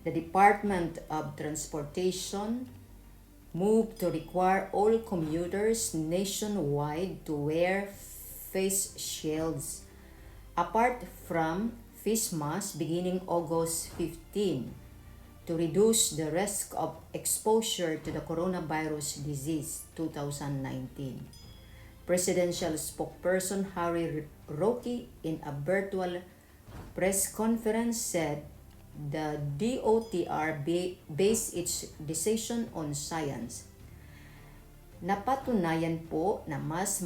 The Department of Transportation moved to require all commuters nationwide to wear face shields, apart from face masks beginning August 15, to reduce the risk of exposure to the coronavirus disease 2019. Presidential spokesperson Harry Roque in a virtual press conference said the DOTR based its decision on science. Napatunayan po na mas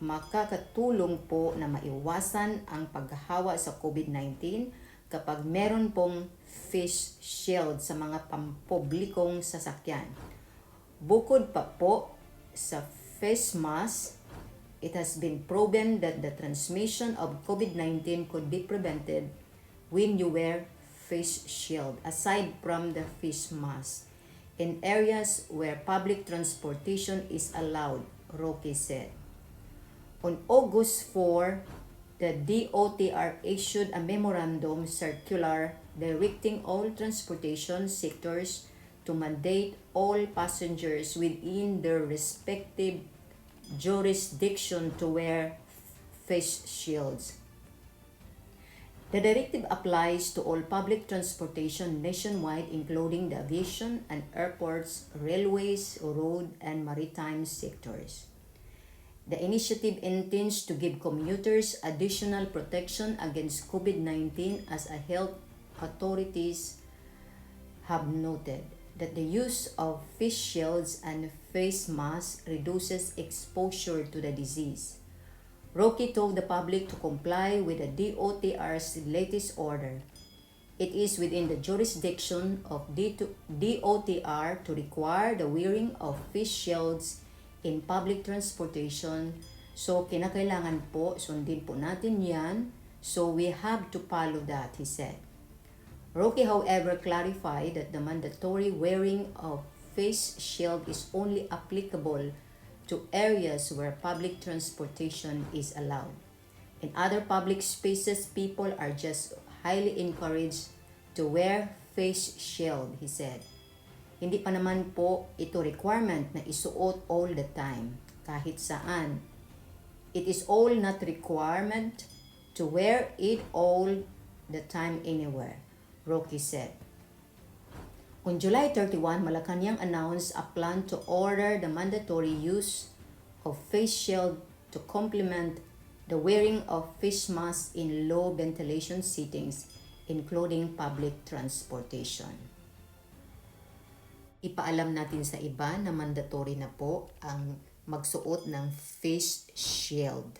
makakatulong po na maiwasan ang paghahawa sa COVID-19 kapag meron pong face shield sa mga pampublikong sasakyan. Bukod pa po sa face mask, it has been proven that the transmission of COVID-19 could be prevented when you wear face shield aside from the face mask in areas where public transportation is allowed, Roque said. On August 4, the DOTR issued a memorandum circular directing all transportation sectors to mandate all passengers within their respective jurisdiction to wear face shields. The directive applies to all public transportation nationwide, including the aviation and airports, railways, road, and maritime sectors. The initiative intends to give commuters additional protection against COVID-19 as a health authorities have noted that the use of face shields and face masks reduces exposure to the disease. Roque told the public to comply with the DOTR's latest order. It is within the jurisdiction of DOTR to require the wearing of face shields in public transportation. So, kinakailangan po, sundin po natin yan. So, we have to follow that, he said. Roque, however, clarified that the mandatory wearing of face shield is only applicable to areas where public transportation is allowed. In other public spaces, people are just highly encouraged to wear face shield, he said. Hindi pa naman po ito requirement na isuot all the time, kahit saan. It is all not requirement to wear it all the time anywhere, Roque said. On July 31, Malacanang announced a plan to order the mandatory use of face shield to complement the wearing of face masks in low ventilation settings, including public transportation. Ipaalam natin sa iba na mandatory na po ang magsuot ng face shield.